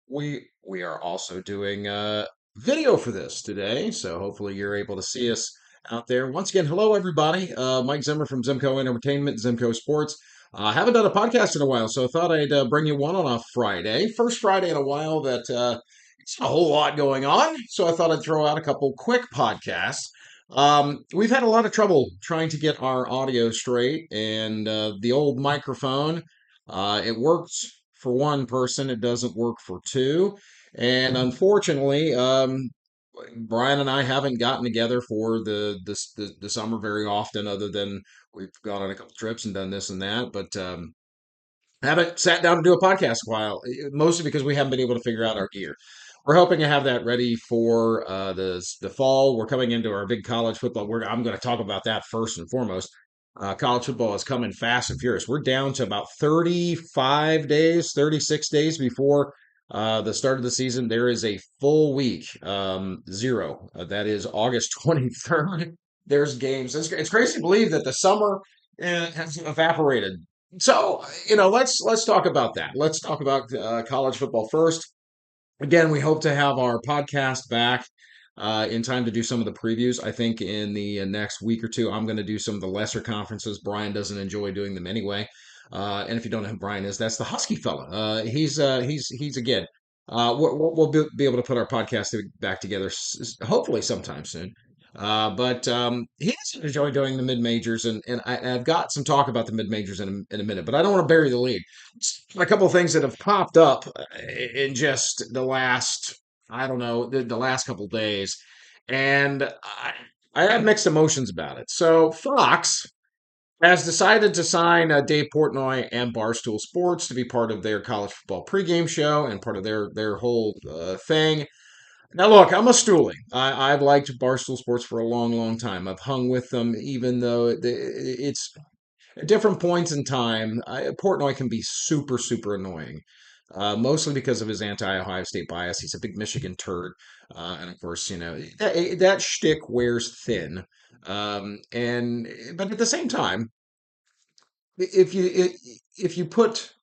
We are also doing video for this today, so hopefully you're able to see us out there. Once again, hello everybody. Mike Zimmer from Zimco Entertainment, Zimco Sports. Haven't done a podcast in a while, so I thought I'd bring you one on a Friday. First Friday in a while that it's a whole lot going on, so I thought I'd throw out a couple quick podcasts. We've had a lot of trouble trying to get our audio straight, and the old microphone. It works for one person, it doesn't work for two. And unfortunately, Brian and I haven't gotten together for the summer very often, other than we've gone on a couple trips and done this and that. But haven't sat down to do a podcast in a while, mostly because we haven't been able to figure out our gear. We're hoping to have that ready for the fall. We're coming into our big college football. I'm going to talk about that first and foremost. College football is coming fast and furious. We're down to about 35 days, 36 days before the start of the season. There is a full week, zero. That is August 23rd. There's games. It's crazy to believe that the summer has evaporated. So, let's talk about that. Let's talk about college football first. Again, we hope to have our podcast back in time to do some of the previews. I think in the next week or two, I'm going to do some of the lesser conferences. Brian doesn't enjoy doing them anyway. And if you don't know who Brian is, that's the Husky fella. He's again. We'll be able to put our podcast back together hopefully sometime soon. But he doesn't enjoy doing the mid majors, and I've got some talk about the mid majors in a minute. But I don't want to bury the lead. A couple of things that have popped up in just the last, I don't know, the last couple of days, and I have mixed emotions about it. So Fox has decided to sign Dave Portnoy and Barstool Sports to be part of their college football pregame show and part of their whole thing. Now, look, I'm a stoolie. I've liked Barstool Sports for a long, long time. I've hung with them, even though it's at different points in time. Portnoy can be super, super annoying, mostly because of his anti-Ohio State bias. He's a big Michigan turd, and of course, that shtick wears thin. And but at the same time, if you put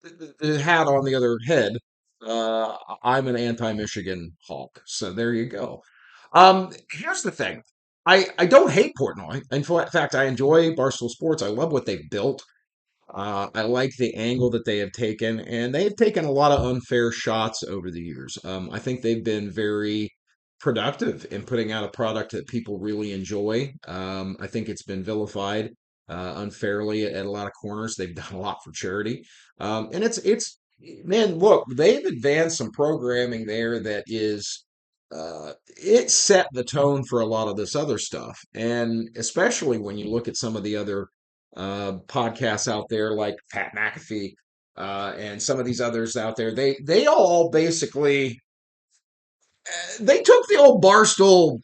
the hat on the other head, I'm an anti-Michigan hawk. So there you go. Here's the thing. I don't hate Portnoy. In fact, I enjoy Barstool Sports. I love what they've built. I like the angle that they have taken, and they've taken a lot of unfair shots over the years. I think they've been very productive in putting out a product that people really enjoy. I think it's been vilified unfairly at a lot of corners. They've done a lot for charity, and it's man, look, they've advanced some programming there that is. It set the tone for a lot of this other stuff, and especially when you look at some of the other podcasts out there like Pat McAfee and some of these others out there. They all basically they took the old Barstool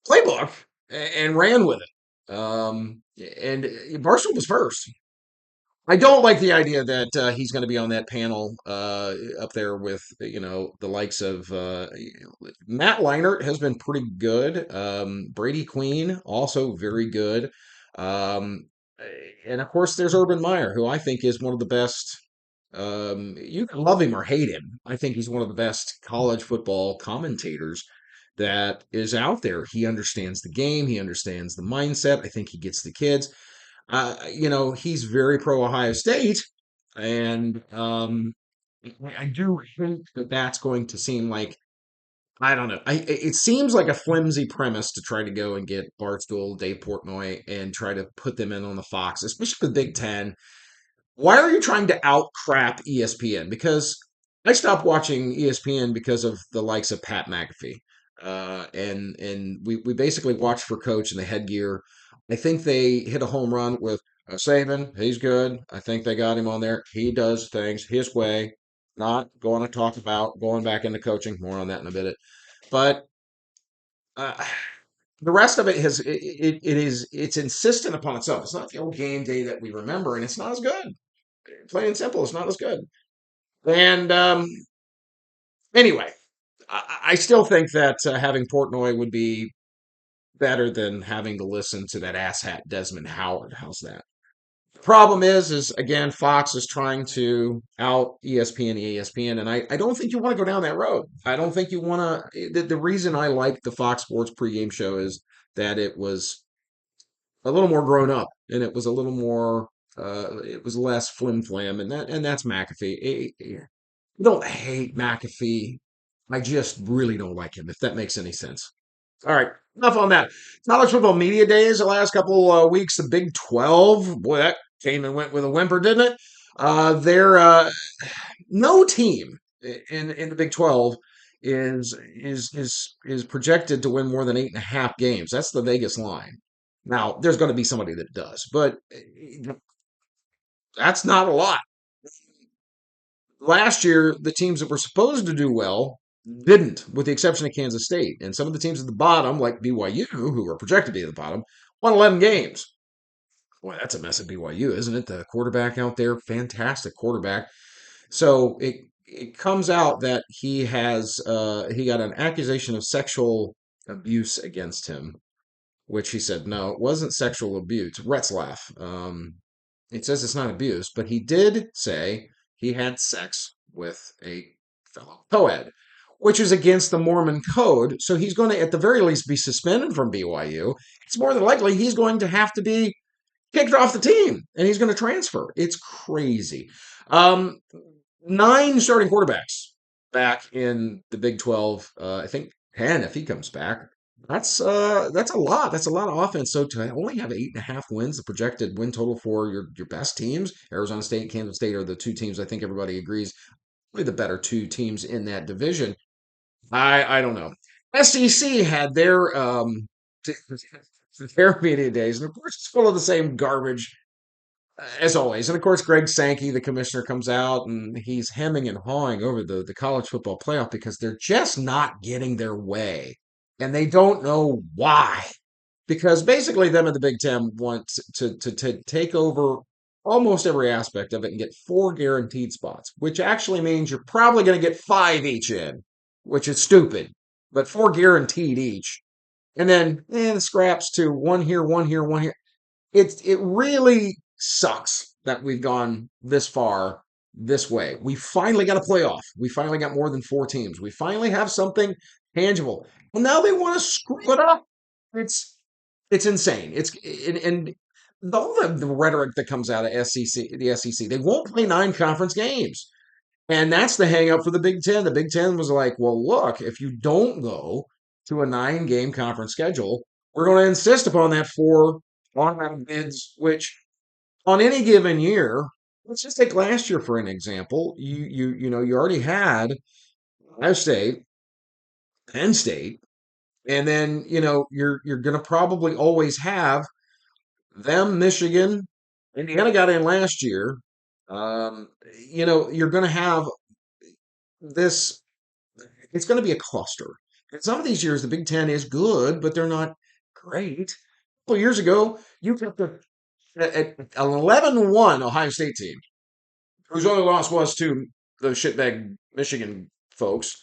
playbook and ran with it. And Barstool was first. I don't like the idea that he's going to be on that panel up there with the likes of Matt Leinart has been pretty good. Brady Queen also very good. Um, and of course, there's Urban Meyer, who I think is one of the best. You can love him or hate him. I think he's one of the best college football commentators that is out there. He understands the game. He understands the mindset. I think he gets the kids. He's very pro Ohio State, and I do hate that that's going to seem like I don't know. It seems like a flimsy premise to try to go and get Barstool, Dave Portnoy, and try to put them in on the Fox, especially the Big Ten. Why are you trying to out crap ESPN? Because I stopped watching ESPN because of the likes of Pat McAfee. And we basically watched for coach and the headgear. I think they hit a home run with Saban. He's good. I think they got him on there. He does things his way. Not going to talk about going back into coaching. More on that in a bit. But uh, the rest of it it's insistent upon itself. It's not the old game day that we remember, and it's not as good. Plain and simple, it's not as good. And anyway, I still think that having Portnoy would be better than having to listen to that asshat Desmond Howard. How's that? Problem is again, Fox is trying to out ESPN, and I don't think you want to go down that road. I don't think you want to. The reason I like the Fox Sports pregame show is that it was a little more grown up, and it was a little more, it was less flim flam, and that's McAfee. I don't hate McAfee. I just really don't like him, if that makes any sense. All right, enough on that. College football media days the last couple weeks. The Big 12, boy, that came and went with a whimper, didn't it? There, no team in the Big 12 is projected to win more than 8.5 games. That's the Vegas line. Now, there's going to be somebody that does, but that's not a lot. Last year, the teams that were supposed to do well didn't, with the exception of Kansas State. And some of the teams at the bottom, like BYU, who are projected to be at the bottom, won 11 games. Boy, that's a mess at BYU, isn't it? The quarterback out there, fantastic quarterback. So it comes out that he got an accusation of sexual abuse against him, which he said no, it wasn't sexual abuse. Retzlaff. It says it's not abuse, but he did say he had sex with a fellow co-ed, which is against the Mormon code. So he's going to, at the very least, be suspended from BYU. It's more than likely he's going to have to be kicked off the team, and he's going to transfer. It's crazy. Um, 9 starting quarterbacks back in the Big 12. I think 10 if he comes back. That's a lot. That's a lot of offense. So to only have 8.5 wins, the projected win total for your best teams, Arizona State and Kansas State are the two teams I think everybody agrees really the better two teams in that division. I don't know. SEC had their media days, and of course it's full of the same garbage as always. And of course, Greg Sankey, the commissioner, comes out and he's hemming and hawing over the college football playoff because they're just not getting their way. And they don't know why. Because basically, them and the Big Ten want to take over almost every aspect of it and get 4 guaranteed spots, which actually means you're probably going to get 5 each in, which is stupid, but 4 guaranteed each. And then the scraps to one here, one here, one here. It really sucks that we've gone this far this way. We finally got a playoff. We finally got more than 4 teams. We finally have something tangible. And now they want to screw it up. It's it's insane. And all the rhetoric that comes out of the SEC, they won't play 9 conference games. And that's the hang up for the Big Ten. The Big Ten was like, well, look, if you don't go to a 9 game conference schedule, we're going to insist upon that 4 automatic bids, which on any given year, let's just take last year for an example. You already had Ohio State, Penn State, and then you're going to probably always have them, Michigan. Indiana got in last year. Um, you're going to have this. It's going to be a cluster. And some of these years, the Big Ten is good, but they're not great. A couple years ago, you kept an 11-1 Ohio State team, whose only loss was to the shitbag Michigan folks,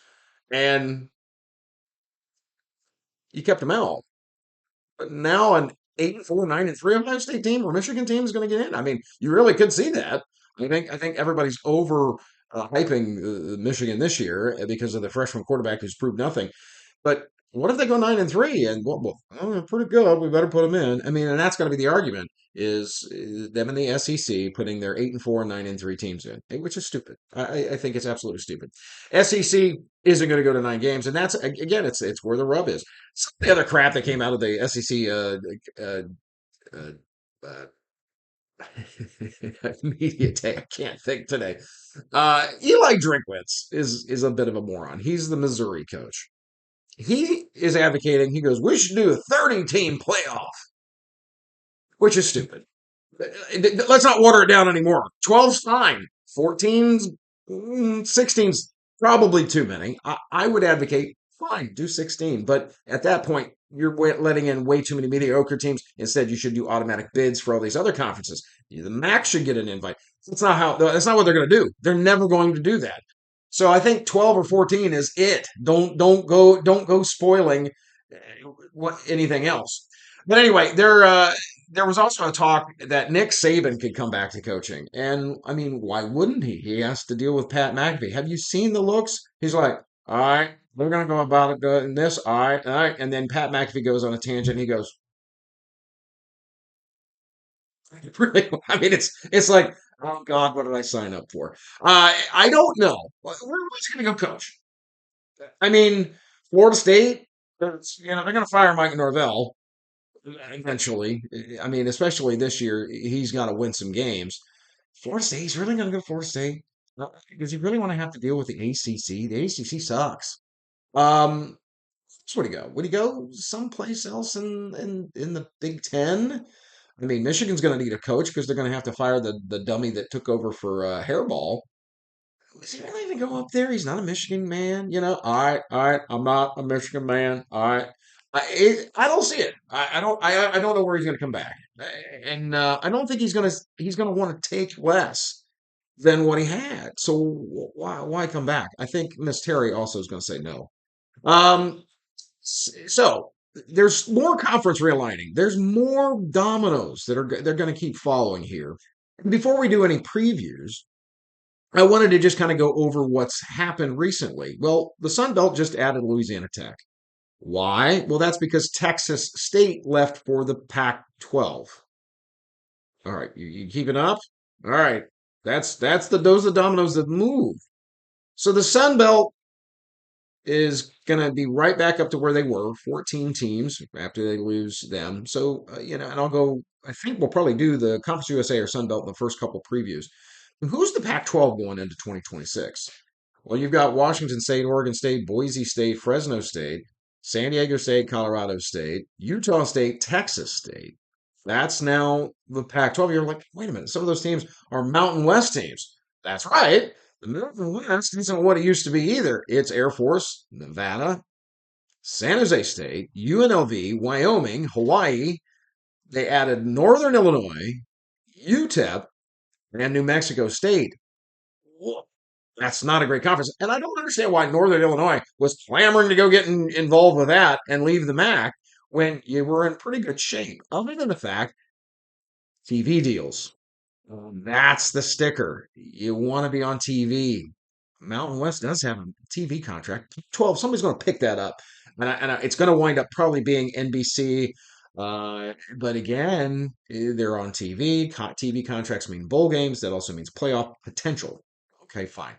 and you kept them out. But now an 8-4, 9-3 Ohio State team or Michigan team is going to get in. I mean, you really could see that. I think everybody's over hyping Michigan this year because of the freshman quarterback who's proved nothing. But what if they go 9-3 and they're pretty good? We better put them in. I mean, and that's going to be the argument is them in the SEC putting their 8-4 and 9-3 teams in, which is stupid. I think it's absolutely stupid. SEC isn't going to go to 9 games, and that's again, it's where the rub is. Some of the other crap that came out of the SEC media day, I can't think today. Eli Drinkwitz is a bit of a moron. He's the Missouri coach. He is advocating. He goes, we should do a 30-team playoff, which is stupid. Let's not water it down anymore. 12's fine. 14's, 16's probably too many. I would advocate, fine, do 16. But at that point, you're letting in way too many mediocre teams. Instead, you should do automatic bids for all these other conferences. The MAC should get an invite. That's not what they're going to do. They're never going to do that. So I think 12 or 14 is it. Don't go spoiling anything else. But anyway, there was also a talk that Nick Saban could come back to coaching. And I mean, why wouldn't he? He has to deal with Pat McAfee. Have you seen the looks? He's like, all right, we're going to go about it in this. All right, all right. And then Pat McAfee goes on a tangent. And he goes, really? I mean, it's like, oh God, what did I sign up for? I don't know. Where's going to go coach? I mean, Florida State, they're going to fire Mike Norvell eventually. I mean, especially this year, he's got to win some games. Florida State, he's really going to go to Florida State. Does he really want to have to deal with the ACC? The ACC sucks. Um, where would he go? Would he go someplace else in the Big Ten? I mean, Michigan's going to need a coach because they're going to have to fire the dummy that took over for Hairball. Is he really even go up there? He's not a Michigan man, you know. All right. I'm not a Michigan man. All right. I don't see it. I don't know where he's going to come back, and I don't think he's gonna want to take less than what he had. So why come back? I think Miss Terry also is going to say no. Um, so there's more conference realigning. There's more dominoes that they're going to keep following here. Before we do any previews, I wanted to just kind of go over what's happened recently. Well, the Sun Belt just added Louisiana Tech. Why? Well, that's because Texas State left for the Pac 12. All right, you keeping up? All right, that's those are the dominoes that move. So the Sun Belt is going to be right back up to where they were, 14 teams after they lose them. So, and I'll go, I think we'll probably do the Conference USA or Sun Belt in the first couple previews. Who's the Pac 12 going into 2026? Well, you've got Washington State, Oregon State, Boise State, Fresno State, San Diego State, Colorado State, Utah State, Texas State. That's now the Pac 12. You're like, wait a minute, some of those teams are Mountain West teams. That's right. The Mountain West isn't what it used to be either. It's Air Force, Nevada, San Jose State, UNLV, Wyoming, Hawaii. They added Northern Illinois, UTEP, and New Mexico State. That's not a great conference. And I don't understand why Northern Illinois was clamoring to go get involved with that and leave the MAC when you were in pretty good shape, other than the fact TV deals. That's the sticker. You want to be on TV. Mountain West does have a TV contract. 12, somebody's going to pick that up. It's going to wind up probably being NBC. But again, they're on TV. TV contracts mean bowl games. That also means playoff potential. Okay, fine.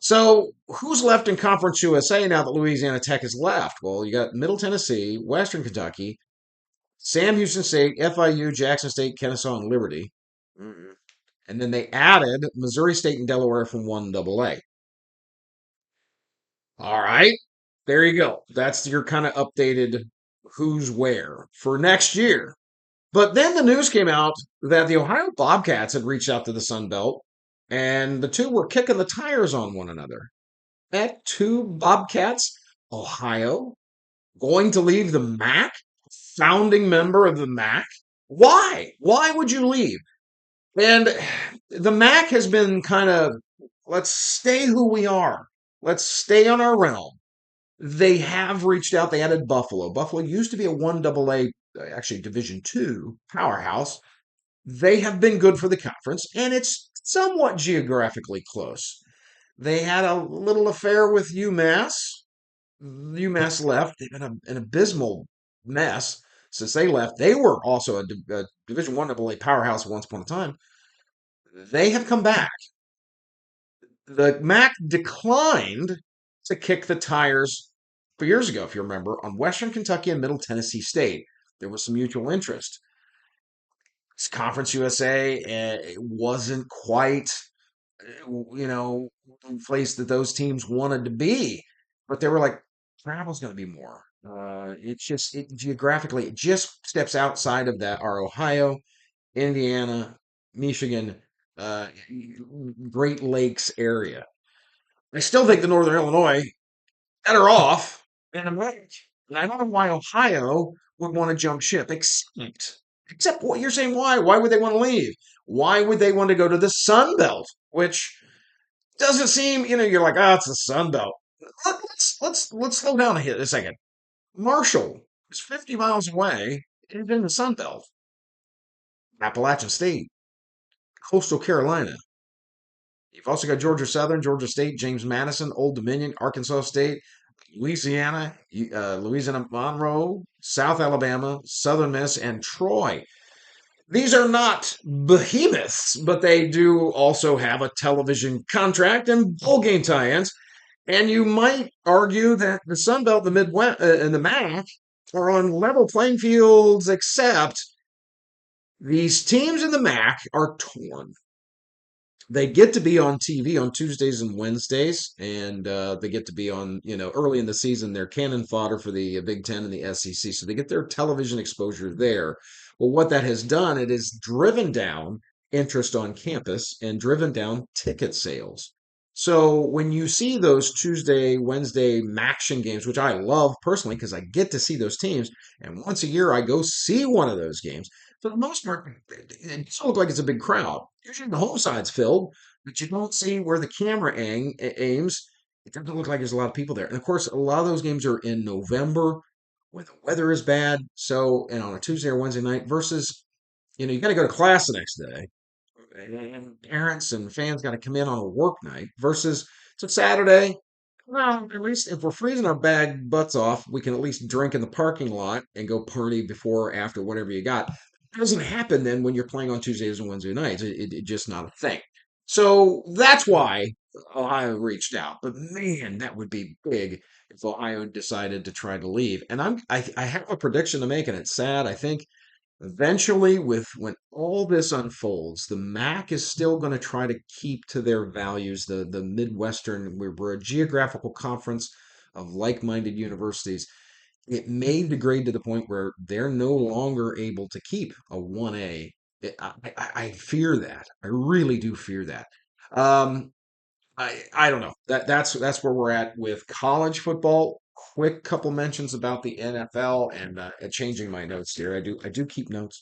So who's left in Conference USA now that Louisiana Tech has left? Well, you got Middle Tennessee, Western Kentucky, Sam Houston State, FIU, Jackson State, Kennesaw, and Liberty. Mm. And then they added Missouri State and Delaware from 1AA. All right. There you go. That's your kind of updated who's where for next year. But then the news came out that the Ohio Bobcats had reached out to the Sun Belt, and the two were kicking the tires on one another. At two Bobcats, Ohio, going to leave the MAC, founding member of the MAC. Why? Why would you leave? And the MAC has been kind of, let's stay who we are. Let's stay on our realm. They have reached out. They added Buffalo. Buffalo used to be a 1AA, actually Division two powerhouse. They have been good for the conference, and it's somewhat geographically close. They had a little affair with UMass. UMass left. They've been an abysmal mess since they left. They were also a Division One AA powerhouse once upon a time. They have come back. The MAC declined to kick the tires 4 years ago, if you remember, on Western Kentucky and Middle Tennessee State. There was some mutual interest. Conference USA wasn't quite, place that those teams wanted to be, but they were like, travel's going to be more. Geographically, it just steps outside of that. Our Ohio, Indiana, Michigan, uh, Great Lakes area. I still think the Northern Illinois better off in a match. And I don't know why Ohio would want to jump ship, except what you're saying. Why? Why would they want to leave? Why would they want to go to the Sun Belt? Which doesn't seem, you're like, oh, it's the Sun Belt. Let's slow down a second. Marshall is 50 miles away. It's in the Sun Belt. Appalachian State, Coastal Carolina. You've also got Georgia Southern, Georgia State, James Madison, Old Dominion, Arkansas State, Louisiana, Louisiana Monroe, South Alabama, Southern Miss, and Troy. These are not behemoths, but they do also have a television contract and bowl game tie-ins. And you might argue that the Sun Belt, the Midwest, and the MAC are on level playing fields, except these teams in the MAC are torn. They get to be on TV on Tuesdays and Wednesdays, and they get to be on, early in the season. They're cannon fodder for the Big Ten and the SEC, so they get their television exposure there. Well, what that has done, it has driven down interest on campus and driven down ticket sales. So when you see those Tuesday, Wednesday Maction games, which I love personally because I get to see those teams, and once a year I go see one of those games. For the most part, it doesn't look like it's a big crowd. Usually the home side's filled, but you don't see where the camera aims. It doesn't look like there's a lot of people there. And of course, a lot of those games are in November when the weather is bad. So, and on a Tuesday or Wednesday night versus, you got to go to class the next day. And parents and fans got to come in on a work night versus it's a Saturday. Well, at least if we're freezing our bag butts off, we can at least drink in the parking lot and go party before or after whatever you got. It doesn't happen then when you're playing on Tuesdays and Wednesday nights. It's just not a thing. So that's why Ohio reached out. But man, that would be big if Ohio decided to try to leave. And I have a prediction to make, and it's sad. I think eventually, with when all this unfolds, the MAC is still going to try to keep to their values. The Midwestern, we're a geographical conference of like-minded universities. It may degrade to the point where they're no longer able to keep a 1A. I fear that. I really do fear that. Um, I don't know. That's where we're at with college football. Quick couple mentions about the NFL and changing my notes here. I do keep notes.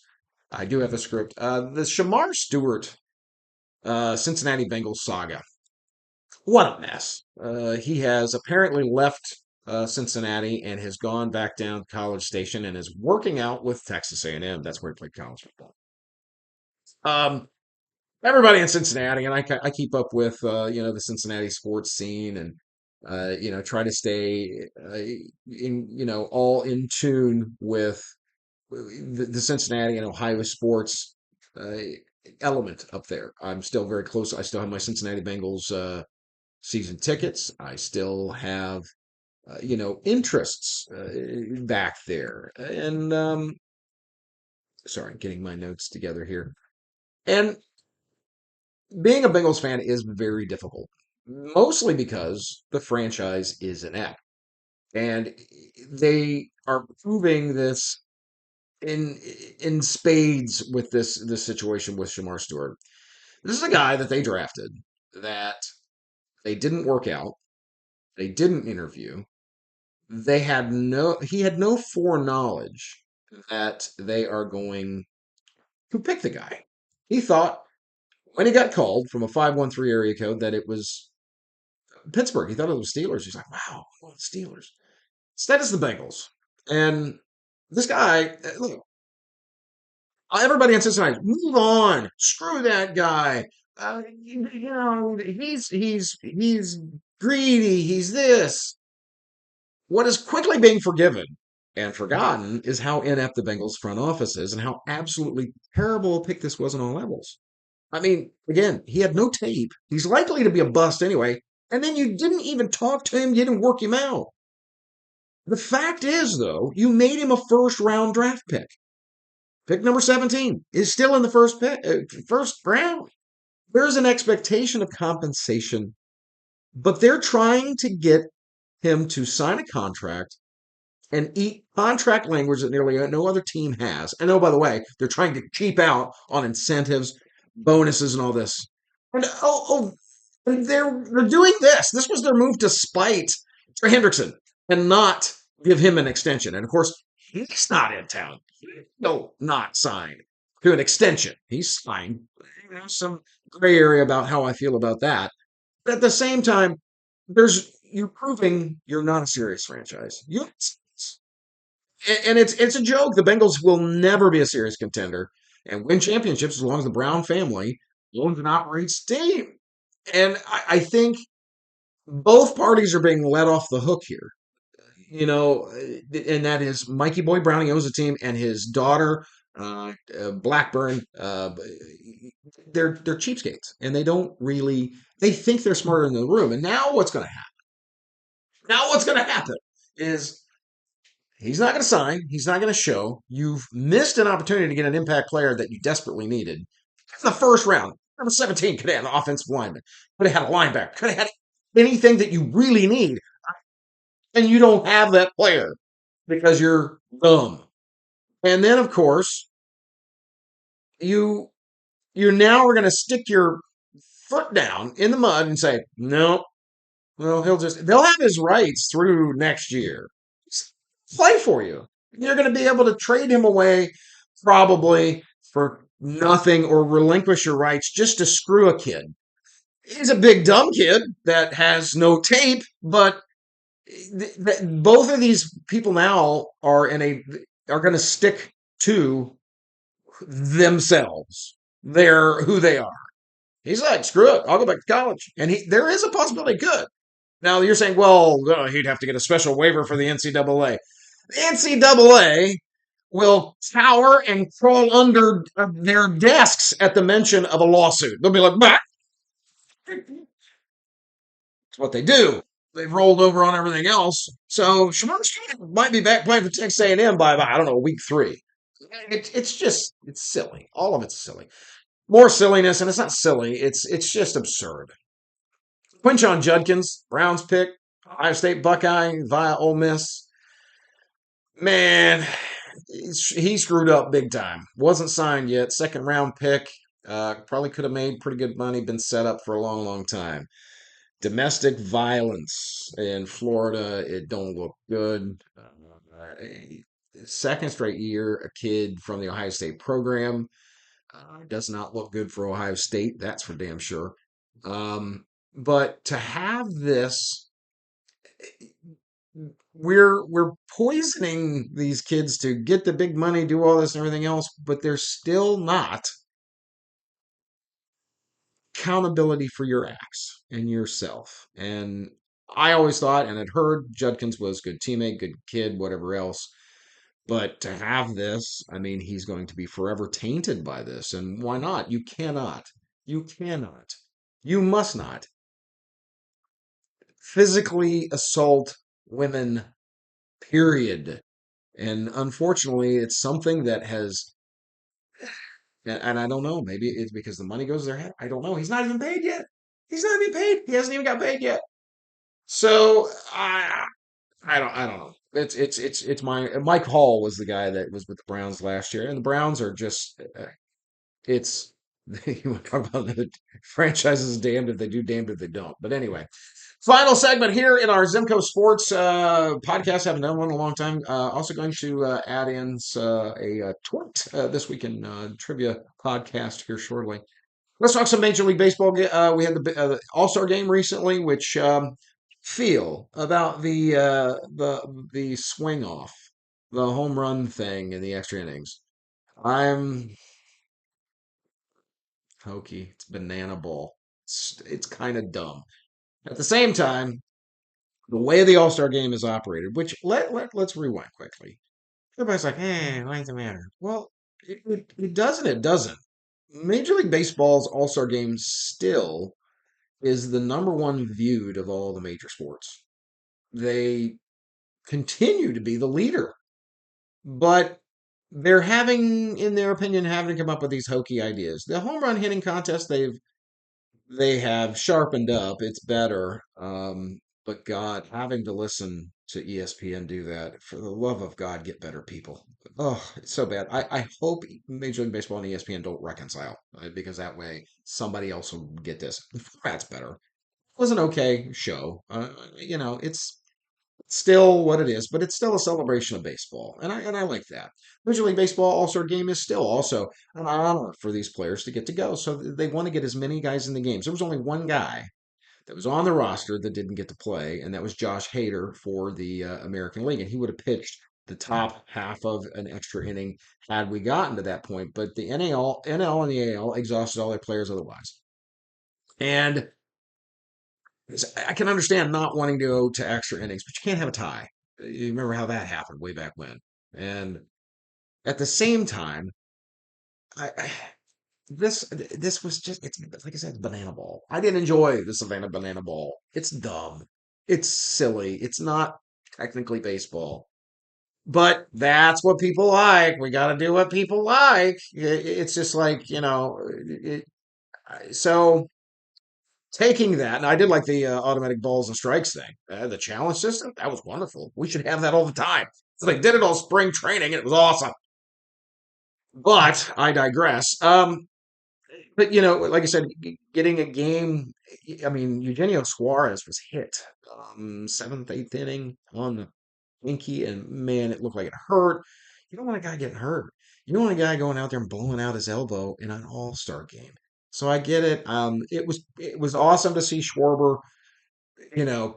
I do have a script. The Shamar Stewart Cincinnati Bengals saga. What a mess. He has apparently left Cincinnati and has gone back down to College Station and is working out with Texas A&M. That's where he played college football. Um, Everybody in Cincinnati, and I keep up with the Cincinnati sports scene and try to stay in all in tune with the Cincinnati and Ohio sports uh, element up there. I'm still very close. I still have my Cincinnati Bengals season tickets. I still have interests back there, and sorry, getting my notes together here. And being a Bengals fan is very difficult, mostly because the franchise is inept. And they are proving this in in spades with this situation with Shamar Stewart. This is a guy that they drafted that they didn't work out. They didn't interview. He had no foreknowledge that they are going to pick the guy. He thought when he got called from a 513 area code that it was Pittsburgh. He thought it was Steelers. He's like, wow, well, Steelers. Instead, it's the Bengals. And this guy, look, everybody in Cincinnati, move on. Screw that guy. He's greedy. He's this. What is quickly being forgiven and forgotten is how inept the Bengals front office is and how absolutely terrible a pick this was on all levels. I mean, again, he had no tape. He's likely to be a bust anyway. And then you didn't even talk to him. You didn't work him out. The fact is, though, you made him a first round draft pick. Pick number 17 is still in the first round. There's an expectation of compensation, but they're trying to get him to sign a contract and eat contract language that nearly no other team has. And oh, by the way, they're trying to cheap out on incentives, bonuses, and all this. And they're doing this. This was their move to spite Trey Hendrickson and not give him an extension. And of course, he's not in town. No, not signed to an extension. He's signed. Some gray area about how I feel about that. But at the same time, you're proving you're not a serious franchise. And it's a joke. The Bengals will never be a serious contender. and win championships as long as the Brown family owns and operates the team. And I think both parties are being let off the hook here. And that is Mikey Boy Browning owns the team, and his daughter, Blackburn. They're cheapskates, and they don't really. They think they're smarter in the room. And now what's going to happen? Now what's going to happen is he's not going to sign. He's not going to show. You've missed an opportunity to get an impact player that you desperately needed. In the first round, number 17 could have had an offensive lineman, could have had a linebacker, could have had anything that you really need, and you don't have that player because you're dumb. And then, of course, you you now are going to stick your foot down in the mud and say, no, well, they'll have his rights through next year. Just play for you. You're going to be able to trade him away probably for nothing or relinquish your rights just to screw a kid. He's a big dumb kid that has no tape, but both of these people now are going to stick to themselves. They're who they are. He's like, screw it, I'll go back to college, and there is a possibility he could. Now you're saying, well, he'd have to get a special waiver for the NCAA. The NCAA will cower and crawl under their desks at the mention of a lawsuit. They'll be like, bah! That's what they do. They've rolled over on everything else. So Shamar might be back playing for Texas A&M by about, I don't know, week 3. It's silly. All of it's silly. More silliness, and it's not silly. It's just absurd. Quinshon Judkins, Browns pick, Ohio State Buckeye via Ole Miss. Man, he screwed up big time. Wasn't signed yet. Second round pick. Probably could have made pretty good money. Been set up for a long, long time. Domestic violence in Florida. It don't look good. Second straight year, a kid from the Ohio State program. Does not look good for Ohio State. That's for damn sure. But to have this, we're poisoning these kids to get the big money, do all this and everything else, but they're still not accountability for your acts and yourself. And I always thought and had heard Judkins was a good teammate, good kid, whatever else. But to have this, I mean, he's going to be forever tainted by this. And why not? You cannot. You cannot. You must not physically assault women, period. And unfortunately, it's something that has, and I don't know, maybe it's because the money goes to their head. I don't know. He's not even paid yet. He's not even paid. He hasn't even got paid yet. So I don't know. It's Mike Hall was the guy that was with the Browns last year, and the Browns are just it's you want to talk about the franchise is damned if they do, damned if they don't. But anyway, final segment here in our Zimco Sports podcast. Haven't done one in a long time. Also going to add in a twit this week in trivia podcast here shortly. Let's talk some Major League Baseball. We had the All-Star game recently, which feel about the swing off, the home run thing in the extra innings. I'm hokey. It's banana ball. It's kind of dumb. At the same time, the way the All Star game is operated, which let's rewind quickly. Everybody's like, why does it matter? Well, it doesn't. It doesn't. Major League Baseball's All Star game still is the number one viewed of all the major sports. They continue to be the leader, but they're having, in their opinion, having to come up with these hokey ideas. The home run hitting contest they have sharpened up. It's better. But God, having to listen to ESPN do that, for the love of God, get better people. Oh, it's so bad. I hope Major League Baseball and ESPN don't reconcile because that way somebody else will get this. The format's better. It was an okay show. It's still what it is, but it's still a celebration of baseball, and I like that. Major League Baseball All-Star Game is still also an honor for these players to get to go. So they want to get as many guys in the games. There was only one guy that was on the roster that didn't get to play, and that was Josh Hader for the American League, and he would have pitched the top half of an extra inning had we gotten to that point. But the NL and the AL exhausted all their players otherwise. And I can understand not wanting to go to extra innings, but you can't have a tie. You remember how that happened way back when. And at the same time, I this was just it's like I said, it's banana ball. I didn't enjoy the Savannah banana ball. It's dumb. It's silly. It's not technically baseball. But that's what people like. We got to do what people like. It's just like, so taking that, and I did like the automatic balls and strikes thing, the challenge system. That was wonderful. We should have that all the time. So they did it all spring training, and it was awesome. But I digress. But like I said, getting a game. I mean, Eugenio Suarez was hit seventh, eighth inning on the pinky, and man, it looked like it hurt. You don't want a guy getting hurt. You don't want a guy going out there and blowing out his elbow in an All-Star game. So I get it. It was awesome to see Schwarber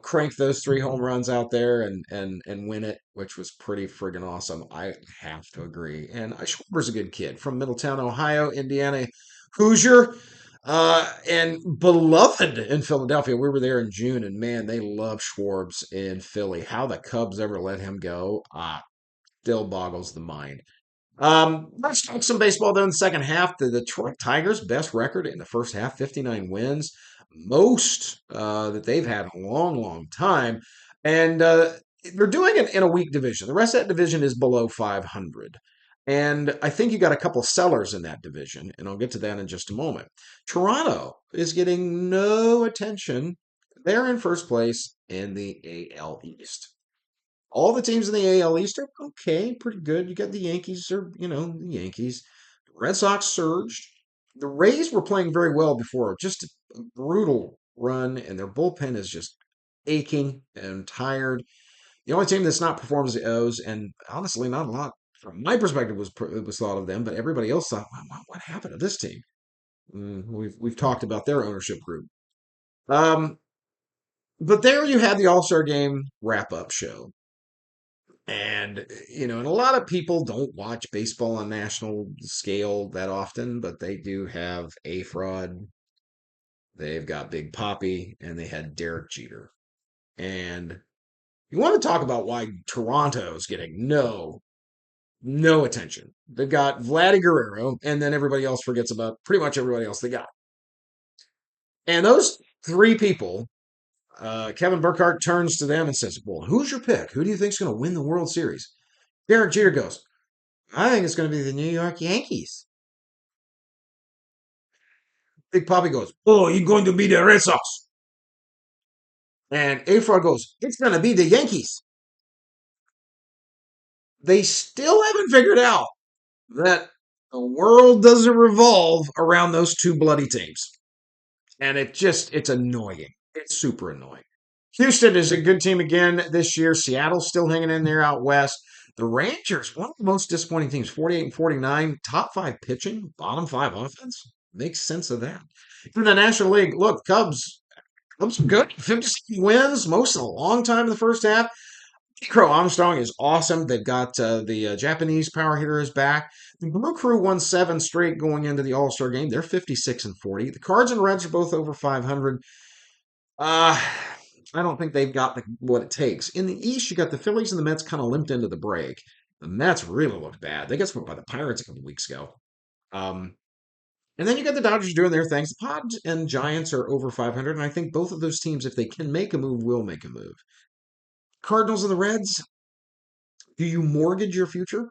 crank those three home runs out there and win it, which was pretty friggin' awesome. I have to agree. And Schwarber's a good kid from Middletown, Ohio, Indiana, Hoosier, and beloved in Philadelphia. We were there in June, and man, they love Schwarbs in Philly. How the Cubs ever let him go, still boggles the mind. Let's talk some baseball though in the second half. The Detroit Tigers' best record in the first half, 59 wins, most that they've had in a long, long time. And they're doing it in a weak division. The rest of that division is below 500. And I think you got a couple sellers in that division, and I'll get to that in just a moment. Toronto is getting no attention. They're in first place in the AL East. All the teams in the AL East are okay, pretty good. You got the Yankees, or the Yankees. The Red Sox surged. The Rays were playing very well before, just a brutal run, and their bullpen is just aching and tired. The only team that's not performed is the O's, and honestly, not a lot from my perspective was thought of them, but everybody else thought, wow, what happened to this team? We've talked about their ownership group. Um, but there you had the All Star Game wrap up show. And, and a lot of people don't watch baseball on national scale that often, but they do have A-Fraud. They've got Big Poppy, and they had Derek Jeter. And you want to talk about why Toronto's getting no attention. They've got Vladdy Guerrero, and then everybody else forgets about pretty much everybody else they got. And those three people, Kevin Burkhardt turns to them and says, well, who's your pick? Who do you think's going to win the World Series? Derek Jeter goes, I think it's going to be the New York Yankees. Big Poppy goes, oh, you're going to be the Red Sox. And A-Frog goes, it's going to be the Yankees. They still haven't figured out that the world doesn't revolve around those two bloody teams. And it's annoying. It's super annoying. Houston is a good team again this year. Seattle's still hanging in there out west. The Rangers, one of the most disappointing teams, 48 and 49, top five pitching, bottom five offense. Makes sense of that. In the National League, look, Cubs are good. 56 wins, most in a long time in the first half. Crow Armstrong is awesome. They've got the Japanese power hitter is back. The Blue Crew won 7 straight going into the All Star game. They're 56 and 40. The Cards and Reds are both over 500. I don't think they've got what it takes. In the East, you got the Phillies and the Mets kind of limped into the break. The Mets really looked bad. They got swept by the Pirates a couple weeks ago. And then you got the Dodgers doing their things. The Pods and Giants are over 500, and I think both of those teams, if they can make a move, will make a move. Cardinals and the Reds, do you mortgage your future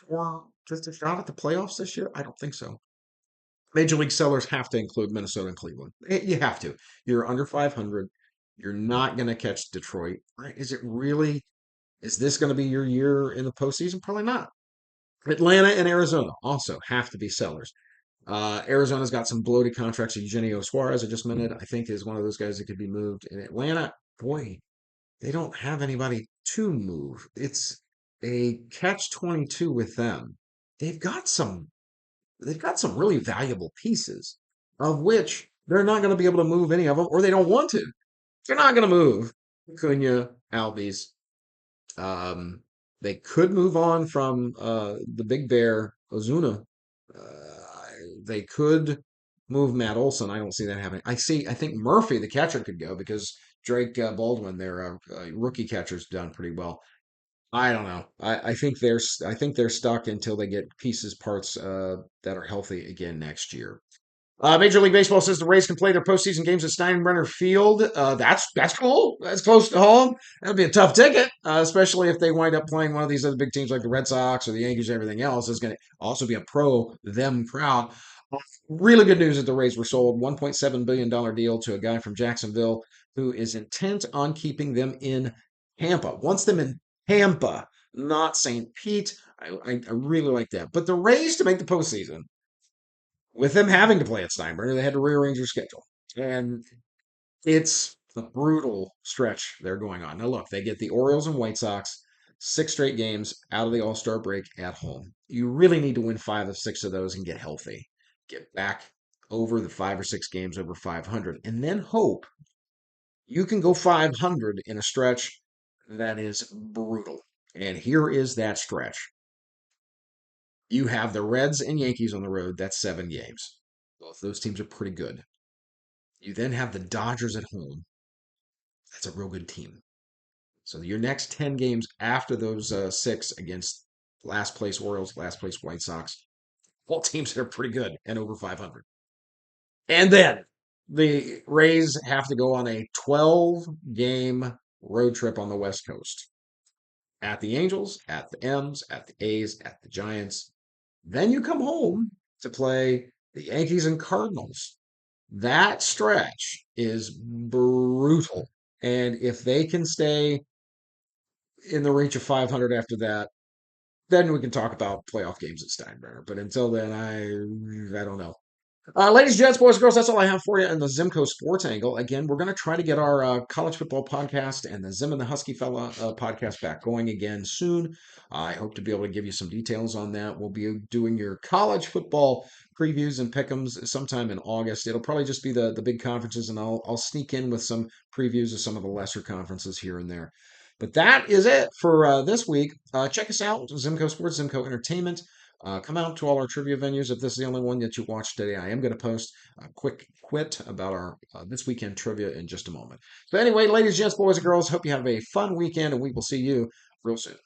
for just a shot at the playoffs this year? I don't think so. Major League sellers have to include Minnesota and Cleveland. You have to. You're under 500. You're not going to catch Detroit. Is it really? Is this going to be your year in the postseason? Probably not. Atlanta and Arizona also have to be sellers. Arizona's got some bloated contracts. Eugenio Suarez, I just mentioned, I think is one of those guys that could be moved. In Atlanta, boy, they don't have anybody to move. It's a catch-22 with them. They've got some really valuable pieces, of which they're not going to be able to move any of them, or they don't want to. They're not going to move Cunha, Albies, They could move on from the big bear Ozuna. They could move Matt Olson. I don't see that happening. I think Murphy, the catcher, could go because Drake Baldwin, their rookie catcher's done pretty well. I don't know. I think they're stuck until they get pieces, parts that are healthy again next year. Major League Baseball says the Rays can play their postseason games at Steinbrenner Field. That's cool. That's close to home. That'll be a tough ticket, especially if they wind up playing one of these other big teams like the Red Sox or the Yankees and everything else. It's going to also be a pro them crowd. Really good news that the Rays were sold $1.7 billion deal to a guy from Jacksonville who is intent on keeping them in Tampa. Wants them in Tampa, not St. Pete. I really like that. But the Rays to make the postseason with them having to play at Steinbrenner, they had to rearrange their schedule. And it's a brutal stretch they're going on. Now, look, they get the Orioles and White Sox 6 straight games out of the All Star break at home. You really need to win 5 of 6 of those and get healthy. Get back over the 5 or 6 games over 500, and then hope you can go 500 in a stretch that is brutal. And here is that stretch. You have the Reds and Yankees on the road. That's 7 games. Both those teams are pretty good. You then have the Dodgers at home. That's a real good team. So your next 10 games after those 6 against last place Orioles, last place White Sox, all teams that are pretty good and over 500. And then the Rays have to go on a 12-game road trip on the West Coast at the Angels, at the M's, at the A's, at the Giants. Then you come home to play the Yankees and Cardinals. That stretch is brutal. And if they can stay in the reach of 500 after that, then we can talk about playoff games at Steinbrenner. But until then, I don't know. Ladies, gents, boys, and girls, that's all I have for you in the Zimco Sports angle. Again, we're going to try to get our college football podcast and the Zim and the Husky Fella podcast back going again soon. I hope to be able to give you some details on that. We'll be doing your college football previews and pick'ems sometime in August. It'll probably just be the big conferences, and I'll sneak in with some previews of some of the lesser conferences here and there. But that is it for this week. Check us out, Zimco Sports, Zimco Entertainment. Come out to all our trivia venues. If this is the only one that you watched today, I am going to post a quick quit about our this weekend trivia in just a moment. So anyway, ladies, gents, boys, and girls, hope you have a fun weekend, and we will see you real soon.